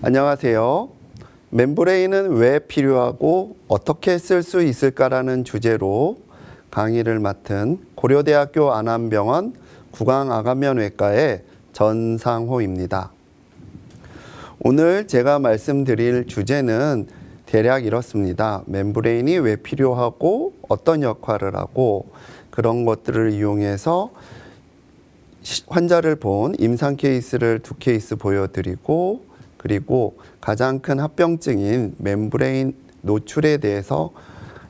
안녕하세요. 멤브레인은 왜 필요하고 어떻게 쓸 수 있을까라는 주제로 강의를 맡은 고려대학교 안암병원 구강암면외과의 전상호입니다. 오늘 제가 말씀드릴 주제는 대략 이렇습니다. 멤브레인이 왜 필요하고 어떤 역할을 하고 그런 것들을 이용해서 환자를 본 임상 케이스를 2케이스 보여드리고 그리고 가장 큰 합병증인 멤브레인 노출에 대해서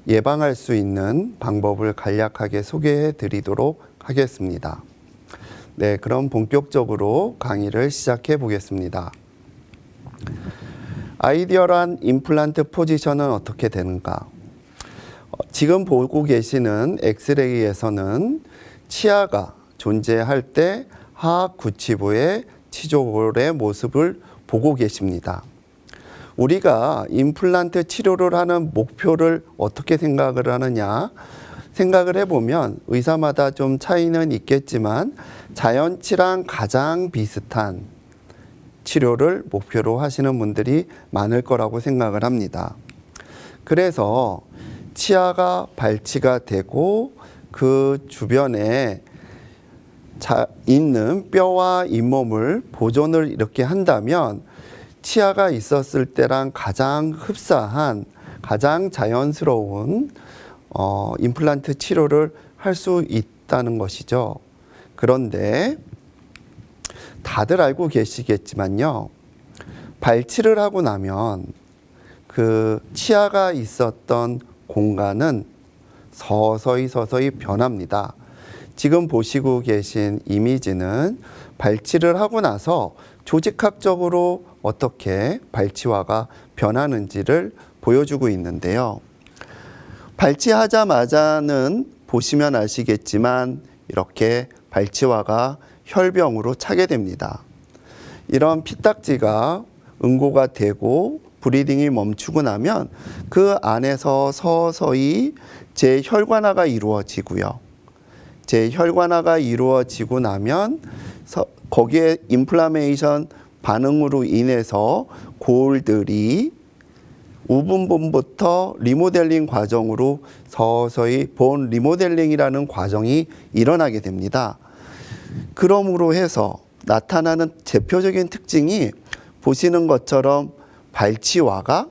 예방할 수 있는 방법을 간략하게 소개해 드리도록 하겠습니다. 네, 그럼 본격적으로 강의를 시작해 보겠습니다. 아이디얼한 임플란트 포지션은 어떻게 되는가? 지금 보고 계시는 엑스레이에서는 치아가 존재할 때 하악 구치부의 치조골의 모습을 보고 계십니다. 우리가 임플란트 치료를 하는 목표를 어떻게 생각을 하느냐? 생각을 해보면 의사마다 좀 차이는 있겠지만 자연치랑 가장 비슷한 치료를 목표로 하시는 분들이 많을 거라고 생각을 합니다. 그래서 치아가 발치가 되고 그 주변에 있는 뼈와 잇몸을 보존을 이렇게 한다면 치아가 있었을 때랑 가장 흡사한 가장 자연스러운 임플란트 치료를 할 수 있다는 것이죠. 그런데 다들 알고 계시겠지만요, 발치를 하고 나면 그 치아가 있었던 공간은 서서히 변합니다. 지금 보시고 계신 이미지는 발치를 하고 나서 조직학적으로 어떻게 발치화가 변하는지를 보여주고 있는데요. 발치하자마자는 보시면 아시겠지만 이렇게 발치화가 혈병으로 차게 됩니다. 이런 피딱지가 응고가 되고 브리딩이 멈추고 나면 그 안에서 서서히 재혈관화가 이루어지고요. 재혈관화가 이루어지고 나면 거기에 인플라메이션 반응으로 인해서 골들이 우분본부터 리모델링 과정으로 서서히 본 리모델링이라는 과정이 일어나게 됩니다. 그러므로 해서 나타나는 대표적인 특징이 보시는 것처럼 발치화가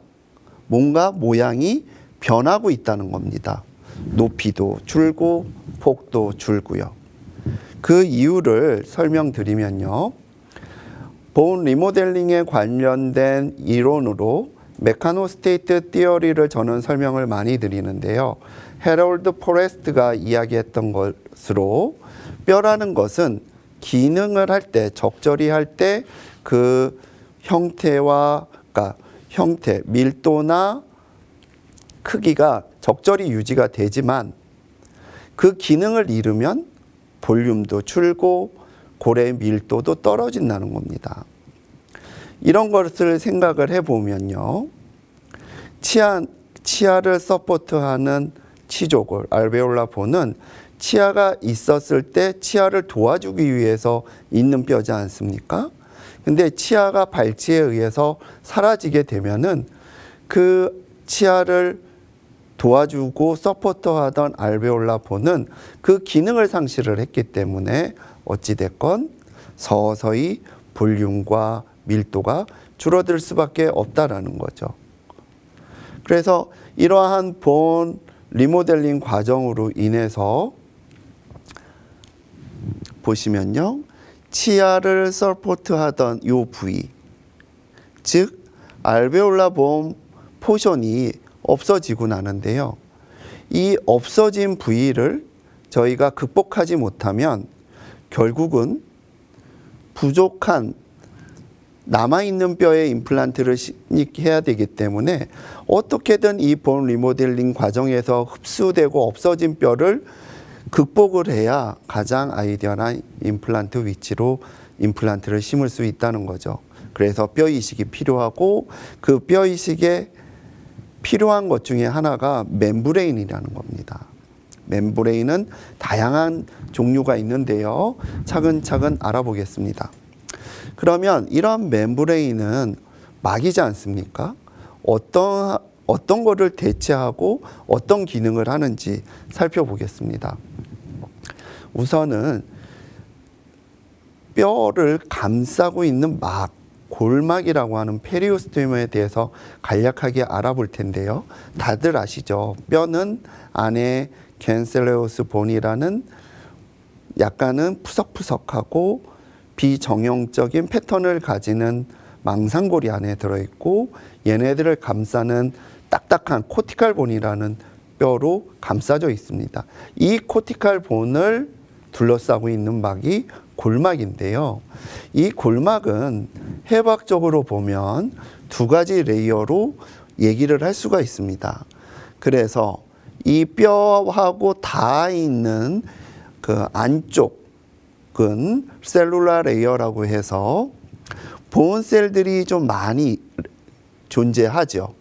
뭔가 모양이 변하고 있다는 겁니다. 높이도 줄고 폭도 줄고요. 그 이유를 설명드리면요. 본 리모델링에 관련된 이론으로 메카노스테이트 티어리를 저는 설명을 많이 드리는데요. 해럴드 포레스트가 이야기했던 것으로 뼈라는 것은 기능을 할 때, 적절히 할 때 그 형태와, 그러니까 형태, 밀도나 크기가 적절히 유지가 되지만 그 기능을 잃으면 볼륨도 줄고 골의 밀도도 떨어진다는 겁니다. 이런 것을 생각을 해보면요. 치아를 서포트하는 치조골, 알베올라 본은 치아가 있었을 때 치아를 도와주기 위해서 있는 뼈지 않습니까? 근데 치아가 발치에 의해서 사라지게 되면은 그 치아를 도와주고 서포터하던 알베올라 본은 그 기능을 상실을 했기 때문에 어찌됐건 서서히 볼륨과 밀도가 줄어들 수밖에 없다라는 거죠. 그래서 이러한 본 리모델링 과정으로 인해서 보시면요, 치아를 서포트하던 이 부위, 즉 알베올라 본 포션이 없어지고 나는데요. 이 없어진 부위를 저희가 극복하지 못하면 결국은 부족한 남아있는 뼈에 임플란트를 해야 되기 때문에 어떻게든 이 본 리모델링 과정에서 흡수되고 없어진 뼈를 극복을 해야 가장 아이디어한 임플란트 위치로 임플란트를 심을 수 있다는 거죠. 그래서 뼈 이식이 필요하고 그 뼈 이식에 필요한 것 중에 하나가 멤브레인이라는 겁니다. 멤브레인은 다양한 종류가 있는데요. 차근차근 알아보겠습니다. 그러면 이런 멤브레인은 막이지 않습니까? 어떤 거를 대체하고 어떤 기능을 하는지 살펴보겠습니다. 우선은 뼈를 감싸고 있는 막, 골막이라고 하는 페리오스테움에 대해서 간략하게 알아볼 텐데요. 다들 아시죠? 뼈는 안에 캔셀레우스 본이라는 약간은 푸석푸석하고 비정형적인 패턴을 가지는 망상골이 안에 들어있고, 얘네들을 감싸는 딱딱한 코티칼 본이라는 뼈로 감싸져 있습니다. 이 코티칼 본을 둘러싸고 있는 막이 골막인데요. 이 골막은 해부학적으로 보면 두 가지 레이어로 얘기를 할 수가 있습니다. 그래서 이 뼈하고 닿아 있는 그 안쪽은 셀룰라 레이어라고 해서 본셀들이 좀 많이 존재하죠.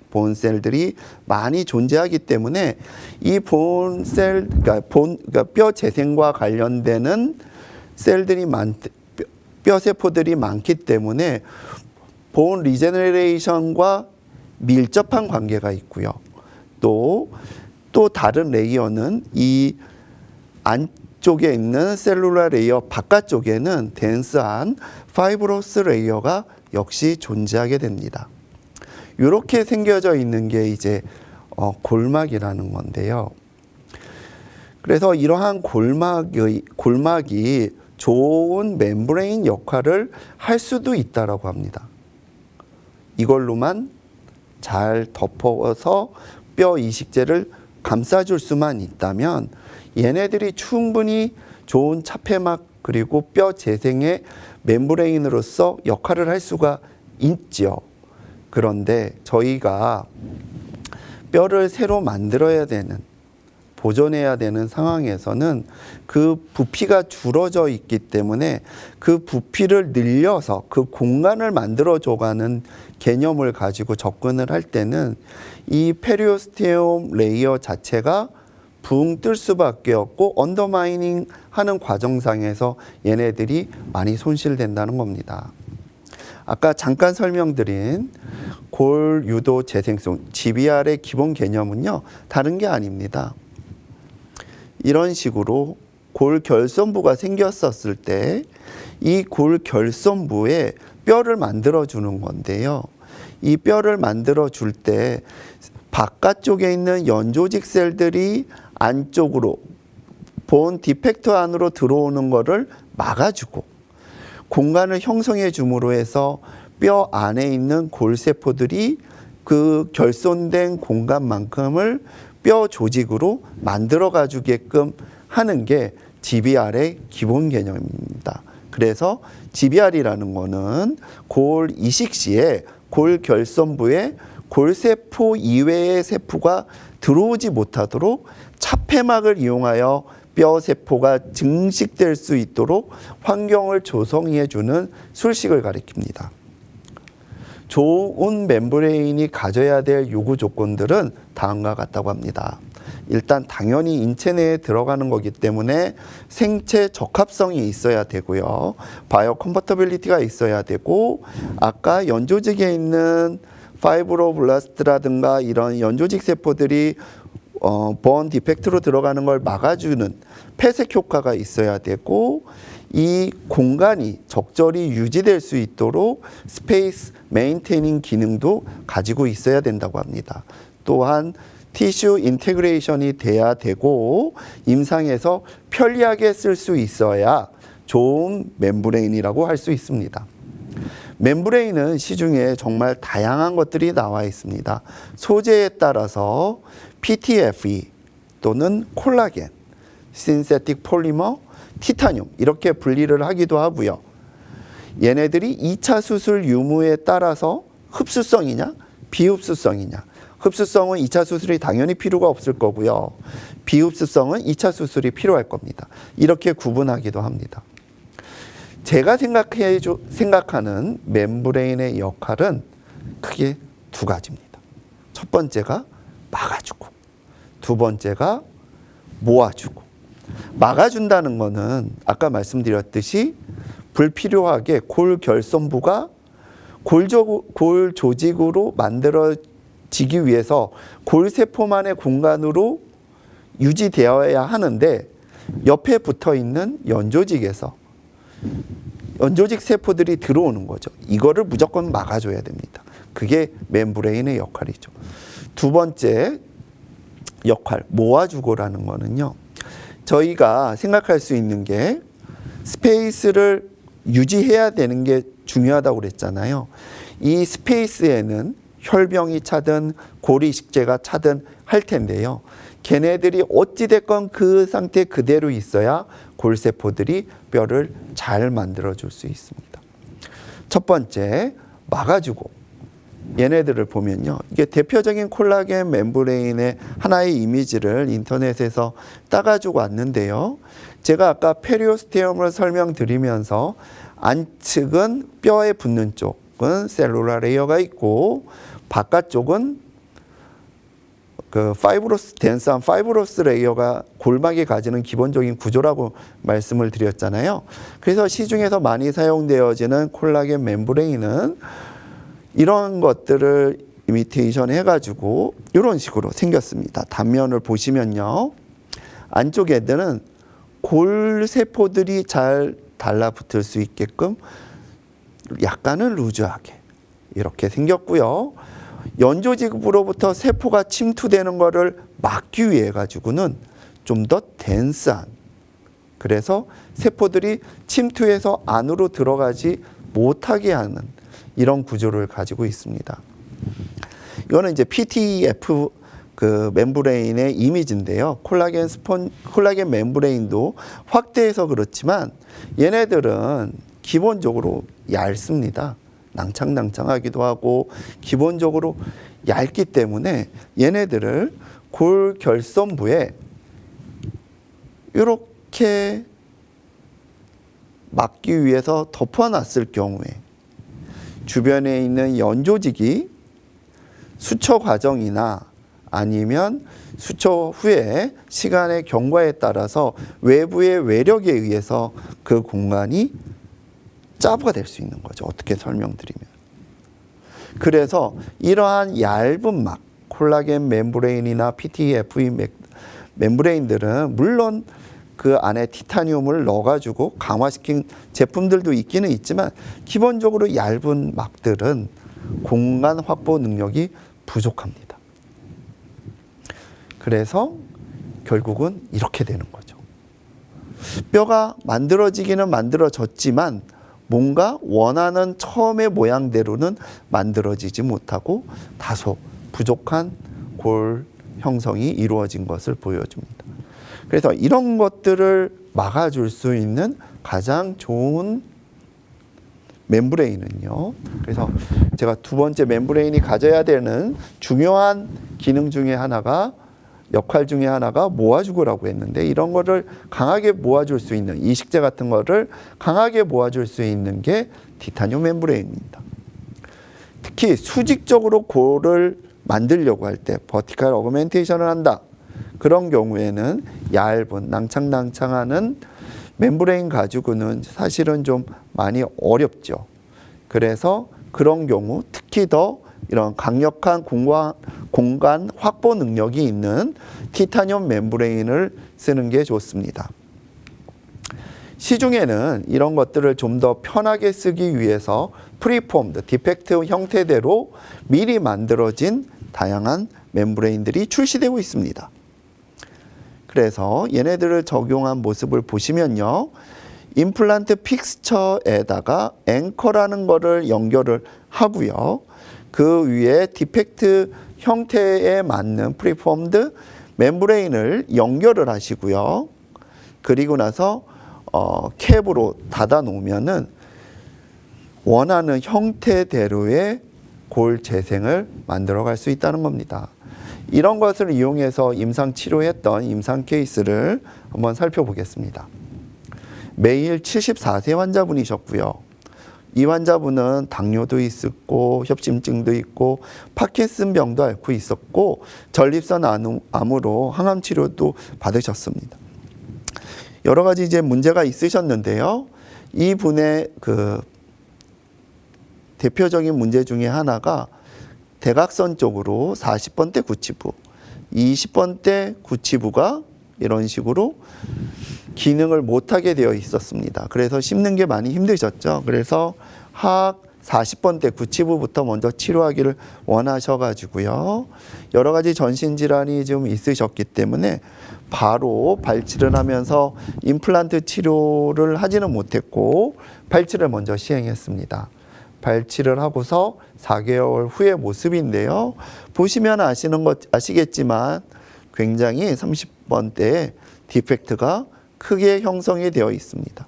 본셀들이 많이 존재하기 때문에 이 본셀, 그러니까 뼈 재생과 관련되는 셀들이 뼈 세포들이 많기 때문에 본 리제너레이션과 밀접한 관계가 있고요. 또 다른 레이어는 이 안쪽에 있는 셀룰라 레이어 바깥쪽에는 덴스한 파이브로스 레이어가 역시 존재하게 됩니다. 이렇게 생겨져 있는 게 이제 골막이라는 건데요. 그래서 이러한 골막이 좋은 멤브레인 역할을 할 수도 있다라고 합니다. 이걸로만 잘 덮어서 뼈 이식제를 감싸줄 수만 있다면 얘네들이 충분히 좋은 차폐막 그리고 뼈 재생의 멤브레인으로서 역할을 할 수가 있죠. 그런데 저희가 뼈를 새로 만들어야 되는, 보존해야 되는 상황에서는 그 부피가 줄어져 있기 때문에 그 부피를 늘려서 그 공간을 만들어줘가는 개념을 가지고 접근을 할 때는 이 페리오스테움 레이어 자체가 붕 뜰 수밖에 없고 언더마이닝 하는 과정상에서 얘네들이 많이 손실된다는 겁니다. 아까 잠깐 설명드린 골 유도 재생성 GBR의 기본 개념은요, 다른 게 아닙니다. 이런 식으로 골 결손부가 생겼었을 때 이 골 결손부에 뼈를 만들어 주는 건데요. 이 뼈를 만들어 줄 때 바깥쪽에 있는 연조직 셀들이 안쪽으로 본 디펙트 안으로 들어오는 것을 막아주고 공간을 형성해 줌으로 해서 뼈 안에 있는 골세포들이 그 결손된 공간만큼을 뼈 조직으로 만들어 가주게끔 하는 게 GBR의 기본 개념입니다. 그래서 GBR이라는 거는 골 이식 시에 골 결손부에 골세포 이외의 세포가 들어오지 못하도록 차폐막을 이용하여 뼈 세포가 증식될 수 있도록 환경을 조성해 주는 술식을 가리킵니다. 좋은 멤브레인이 가져야 될 요구 조건들은 다음과 같다고 합니다. 일단 당연히 인체 내에 들어가는 거기 때문에 생체 적합성이 있어야 되고요. 바이오 컴퍼터빌리티가 있어야 되고, 아까 연조직에 있는 파이브로블라스트라든가 이런 연조직 세포들이 본 디펙트로 들어가는 걸 막아주는 폐색 효과가 있어야 되고, 이 공간이 적절히 유지될 수 있도록 스페이스 메인테이닝 기능도 가지고 있어야 된다고 합니다. 또한 티슈 인테그레이션이 돼야 되고 임상에서 편리하게 쓸 수 있어야 좋은 멤브레인이라고 할 수 있습니다. 멤브레인은 시중에 정말 다양한 것들이 나와 있습니다. 소재에 따라서 PTFE 또는 콜라겐, 신세틱 폴리머, 티타늄 이렇게 분리를 하기도 하고요. 얘네들이 2차 수술 유무에 따라서 흡수성이냐 비흡수성이냐, 흡수성은 2차 수술이 당연히 필요가 없을 거고요. 비흡수성은 2차 수술이 필요할 겁니다. 이렇게 구분하기도 합니다. 제가 생각하는 멤브레인의 역할은 크게 두 가지입니다. 첫 번째가 막아주고, 두 번째가 모아주고. 막아준다는 것은 아까 말씀드렸듯이 불필요하게 골 결손부가 골 조직으로 만들어지기 위해서 골세포만의 공간으로 유지되어야 하는데 옆에 붙어 있는 연조직에서 연조직 세포들이 들어오는 거죠. 이거를 무조건 막아줘야 됩니다. 그게 멤브레인의 역할이죠. 두 번째 역할, 모아주고라는 거는요. 저희가 생각할 수 있는 게 스페이스를 유지해야 되는 게 중요하다고 그랬잖아요. 이 스페이스에는 혈병이 차든 고리식재가 차든 할 텐데요. 걔네들이 어찌됐건 그 상태 그대로 있어야 골세포들이 뼈를 잘 만들어줄 수 있습니다. 첫 번째, 막아주고. 얘네들을 보면요. 이게 대표적인 콜라겐 멤브레인의 하나의 이미지를 인터넷에서 따가지고 왔는데요. 제가 아까 페리오스테움을 설명드리면서 안측은 뼈에 붙는 쪽은 셀룰라 레이어가 있고 바깥쪽은 그 파이브로스, 덴스한 파이브로스 레이어가 골막이 가지는 기본적인 구조라고 말씀을 드렸잖아요. 그래서 시중에서 많이 사용되어지는 콜라겐 멤브레인은 이런 것들을 이미테이션 해가지고 이런 식으로 생겼습니다. 단면을 보시면요. 안쪽 애들은 골세포들이 잘 달라붙을 수 있게끔 약간은 루즈하게 이렇게 생겼고요. 연조직으로부터 세포가 침투되는 것을 막기 위해 가지고는 좀 더 덴스한, 그래서 세포들이 침투해서 안으로 들어가지 못하게 하는 이런 구조를 가지고 있습니다. 이거는 이제 PTF 그 멤브레인의 이미지인데요. 콜라겐 멤브레인도 확대해서 그렇지만 얘네들은 기본적으로 얇습니다. 낭창낭창하기도 하고 기본적으로 얇기 때문에 얘네들을 골 결선부에 이렇게 막기 위해서 덮어놨을 경우에 주변에 있는 연조직이 수처 과정이나 아니면 수처 후에 시간의 경과에 따라서 외부의 외력에 의해서 그 공간이 짜부가 될 수 있는 거죠. 어떻게 설명드리면. 그래서 이러한 얇은 막, 콜라겐 멤브레인이나 PTFE 멤브레인들은 물론 그 안에 티타늄을 넣어가지고 강화시킨 제품들도 있기는 있지만 기본적으로 얇은 막들은 공간 확보 능력이 부족합니다. 그래서 결국은 이렇게 되는 거죠. 뼈가 만들어지기는 만들어졌지만 뭔가 원하는 처음의 모양대로는 만들어지지 못하고 다소 부족한 골 형성이 이루어진 것을 보여줍니다. 그래서 이런 것들을 막아줄 수 있는 가장 좋은 멤브레인은요. 그래서 제가 두 번째 멤브레인이 가져야 되는 중요한 기능 중에 하나가, 역할 중에 하나가 모아주고라고 했는데, 이런 거를 강하게 모아줄 수 있는, 이식제 같은 거를 강하게 모아줄 수 있는 게 티타늄 멤브레인입니다. 특히 수직적으로 골을 만들려고 할 때 버티컬 어그멘테이션을 한다. 그런 경우에는 얇은 낭창낭창하는 멤브레인 가지고는 사실은 좀 많이 어렵죠. 그래서 그런 경우 특히 더 이런 강력한 공간 확보 능력이 있는 티타늄 멤브레인을 쓰는 게 좋습니다. 시중에는 이런 것들을 좀 더 편하게 쓰기 위해서 프리폼드, 디펙트 형태대로 미리 만들어진 다양한 멤브레인들이 출시되고 있습니다. 그래서 얘네들을 적용한 모습을 보시면요. 임플란트 픽스처에다가 앵커라는 거를 연결을 하고요. 그 위에 디펙트 형태에 맞는 프리폼드 멤브레인을 연결을 하시고요. 그리고 나서 캡으로 닫아 놓으면은 원하는 형태대로의 골 재생을 만들어 갈 수 있다는 겁니다. 이런 것을 이용해서 임상 치료했던 임상 케이스를 한번 살펴보겠습니다. 매일 74세 환자분이셨고요. 이 환자분은 당뇨도 있었고 협심증도 있고 파킨슨병도 앓고 있었고 전립선 암으로 항암 치료도 받으셨습니다. 여러 가지 이제 문제가 있으셨는데요. 이 분의 그 대표적인 문제 중에 하나가 대각선 쪽으로 40번대 구치부, 20번대 구치부가 이런 식으로 기능을 못하게 되어 있었습니다. 그래서 씹는 게 많이 힘드셨죠. 그래서 하악 40번대 구치부부터 먼저 치료하기를 원하셔가지고요. 여러 가지 전신질환이 좀 있으셨기 때문에 바로 발치를 하면서 임플란트 치료를 하지는 못했고 발치를 먼저 시행했습니다. 발치를 하고서 4개월 후의 모습인데요. 보시면 아시겠지만 굉장히 30번대에 디펙트가 크게 형성이 되어 있습니다.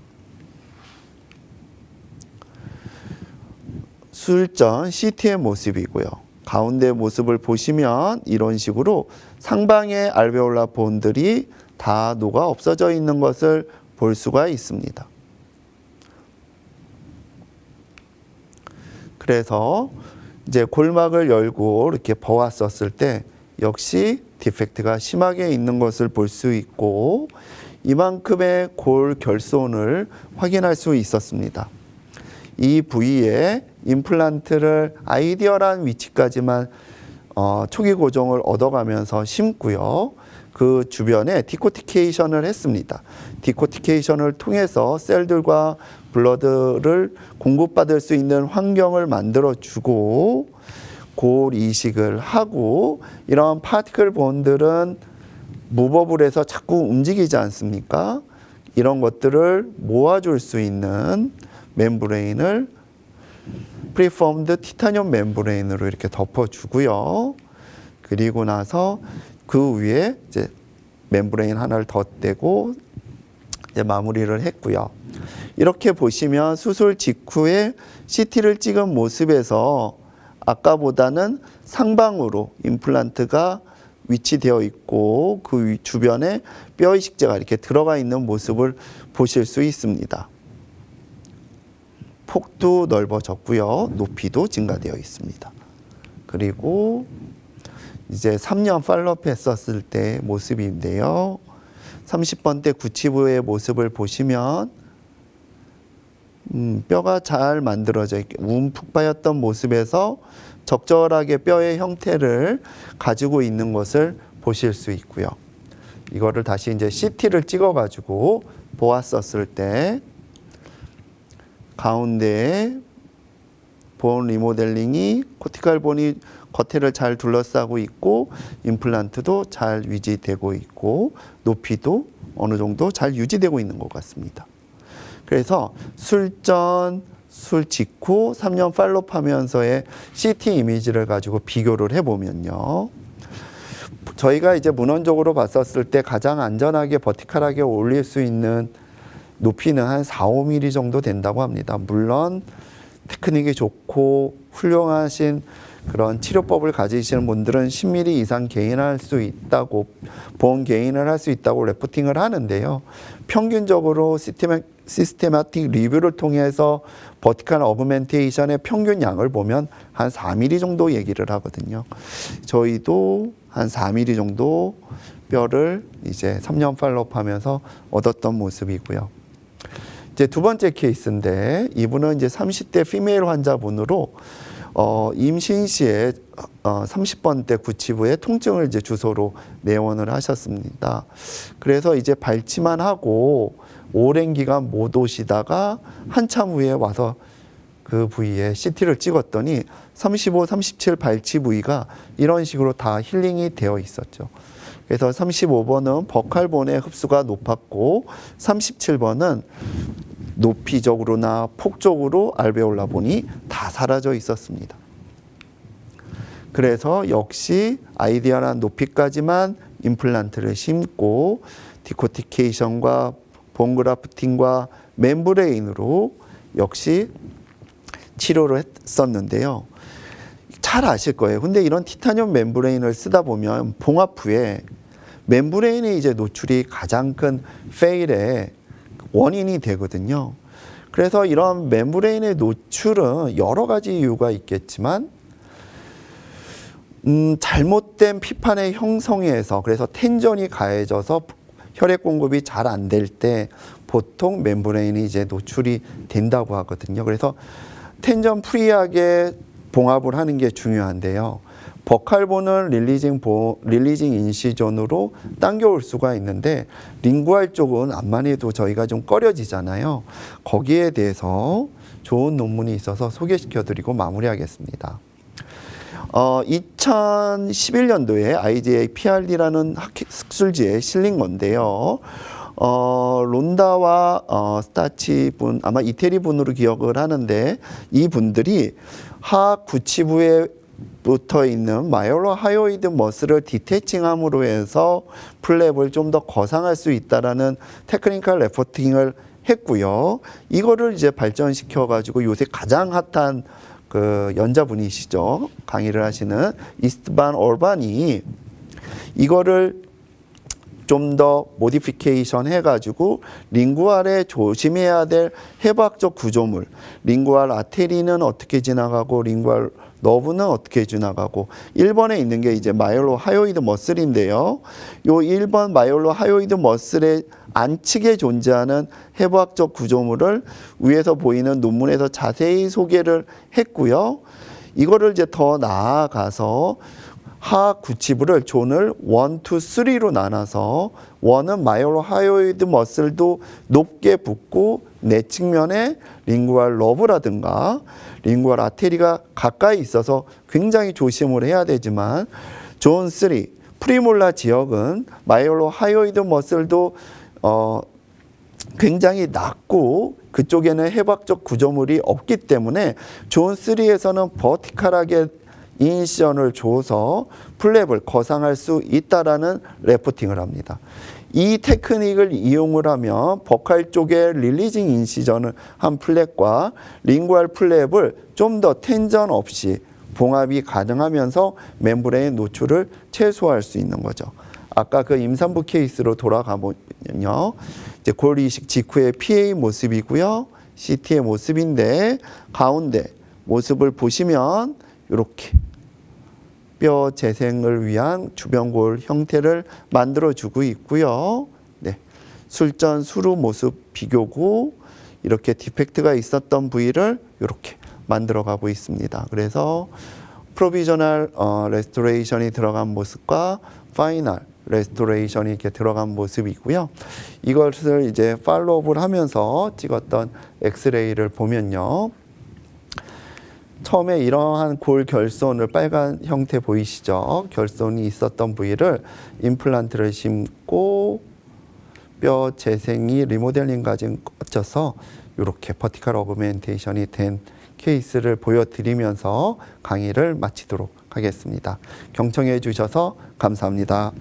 수술전 CT의 모습이고요. 가운데 모습을 보시면 이런 식으로 상방의 알베올라 본들이 다 녹아 없어져 있는 것을 볼 수가 있습니다. 그래서 이제 골막을 열고 이렇게 보았었을 때 역시 디펙트가 심하게 있는 것을 볼 수 있고 이만큼의 골 결손을 확인할 수 있었습니다. 이 부위에 임플란트를 아이디얼한 위치까지만 초기 고정을 얻어가면서 심고요. 그 주변에 디코티케이션을 했습니다. 디코티케이션을 통해서 셀들과 블러드를 공급받을 수 있는 환경을 만들어주고 골 이식을 하고 이런 파티클 본들은 무법을 해서 자꾸 움직이지 않습니까? 이런 것들을 모아줄 수 있는 멤브레인을 프리폼드 티타늄 멤브레인으로 이렇게 덮어주고요. 그리고 나서 그 위에 이제 멤브레인 하나를 덧대고 이제 마무리를 했고요. 이렇게 보시면 수술 직후에 CT를 찍은 모습에서 아까보다는 상방으로 임플란트가 위치되어 있고 그 주변에 뼈 이식제가 이렇게 들어가 있는 모습을 보실 수 있습니다. 폭도 넓어졌고요. 높이도 증가되어 있습니다. 그리고 이제 3년 팔로업 했었을 때 모습인데요. 30번대 구치부의 모습을 보시면 뼈가 잘 만들어져 있게 움푹 파였던 모습에서 적절하게 뼈의 형태를 가지고 있는 것을 보실 수 있고요. 이거를 다시 이제 CT를 찍어가지고 보았었을 때 가운데에 본 리모델링이 코티칼 본이 겉에를 잘 둘러싸고 있고 임플란트도 잘 유지되고 있고 높이도 어느 정도 잘 유지되고 있는 것 같습니다. 그래서 술전, 술 직후 3년 팔로업 하면서의 CT 이미지를 가지고 비교를 해보면요. 저희가 이제 문헌적으로 봤었을 때 가장 안전하게 버티컬하게 올릴 수 있는 높이는 한 4, 5mm 정도 된다고 합니다. 물론 테크닉이 좋고 훌륭하신 그런 치료법을 가지시는 분들은 10mm 이상 개인할 수 있다고, 보험 개인을 할 수 있다고 레포팅을 하는데요. 평균적으로 시스테마틱 리뷰를 통해서 버티컬 어그멘테이션의 평균 양을 보면 한 4mm 정도 얘기를 하거든요. 저희도 한 4mm 정도 뼈를 이제 3년 팔로업 하면서 얻었던 모습이고요. 이제 두 번째 케이스인데 이분은 이제 30대 피메일 환자분으로 임신 시에 30번대 구치부에 통증을 이제 주소로 내원을 하셨습니다. 그래서 이제 발치만 하고 오랜 기간 못 오시다가 한참 후에 와서 그 부위에 CT를 찍었더니 35, 37 발치 부위가 이런 식으로 다 힐링이 되어 있었죠. 그래서 35번은 버칼본의 흡수가 높았고 37번은 높이적으로나 폭적으로 알베올라 본이 다 사라져 있었습니다. 그래서 역시 아이디얼한 높이까지만 임플란트를 심고 디코티케이션과 본그라프팅과 멤브레인으로 역시 치료를 했었는데요. 잘 아실 거예요. 근데 이런 티타늄 멤브레인을 쓰다 보면 봉합 후에 멤브레인의 이제 노출이 가장 큰 페일의 원인이 되거든요. 그래서 이런 멤브레인의 노출은 여러 가지 이유가 있겠지만 잘못된 피판의 형성에서 그래서 텐전이 가해져서 혈액 공급이 잘 안 될 때 보통 멤브레인이 이제 노출이 된다고 하거든요. 그래서 텐전 프리하게 봉합을 하는 게 중요한데요. 버칼본을 릴리징 인시전으로 당겨올 수가 있는데 링구알 쪽은 암만 해도 저희가 좀 꺼려지잖아요. 거기에 대해서 좋은 논문이 있어서 소개시켜드리고 마무리하겠습니다. 2011년도에 IGA PRD라는 학술지에 실린 건데요. 론다와 스타치 분, 아마 이태리 분으로 기억을 하는데 이 분들이 하악 구치부에 붙어 있는 마이올로 하요이드 머슬을 디태칭함으로 해서 플랩을 좀 더 거상할 수 있다라는 테크니컬 레포팅을 했고요. 이거를 이제 발전시켜 가지고 요새 가장 핫한 그 연자분이시죠. 강의를 하시는 이스트반 얼반이 이거를 좀 더 모디피케이션 해가지고 링구알에 조심해야 될 해부학적 구조물, 링구알 아테리는 어떻게 지나가고 링구알 너브는 어떻게 지나가고 1번에 있는 게 이제 마이올로 하요이드 머슬인데요. 요 1번 마이올로 하요이드 머슬의 안측에 존재하는 해부학적 구조물을 위에서 보이는 논문에서 자세히 소개를 했고요. 이거를 이제 더 나아가서 하악 구치부를 존을 1, 2, 3로 나눠서 1은 마이올로 하요이드 머슬도 높게 붙고 내 측면에 링구알 러브라든가 링구알 아테리가 가까이 있어서 굉장히 조심을 해야 되지만 존 3, 프리몰라 지역은 마이올로 하요이드 머슬도 굉장히 낮고 그쪽에는 해부학적 구조물이 없기 때문에 존 3에서는 버티컬하게 인시전을 줘서 플랩을 거상할 수 있다라는 레포팅을 합니다. 이 테크닉을 이용을 하면 버칼 쪽에 릴리징 인시전을 한 플랩과 링구알 플랩을 좀 더 텐전 없이 봉합이 가능하면서 멤브레인 노출을 최소화할 수 있는 거죠. 아까 그 임산부 케이스로 돌아가면요. 이제 골 이식 직후의 PA 모습이고요. CT의 모습인데 가운데 모습을 보시면 이렇게 뼈 재생을 위한 주변골 형태를 만들어주고 있고요. 네, 술전 수루 모습 비교고 이렇게 디펙트가 있었던 부위를 이렇게 만들어가고 있습니다. 그래서 프로비저널 레스토레이션이 들어간 모습과 파이널 레스토레이션이 이렇게 들어간 모습이고요. 이것을 이제 팔로우업을 하면서 찍었던 엑스레이를 보면요. 처음에 이러한 골 결손을 빨간 형태 보이시죠? 결손이 있었던 부위를 임플란트를 심고 뼈 재생이 리모델링까지 거쳐서 이렇게 버티컬 어그멘테이션이 된 케이스를 보여드리면서 강의를 마치도록 하겠습니다. 경청해 주셔서 감사합니다.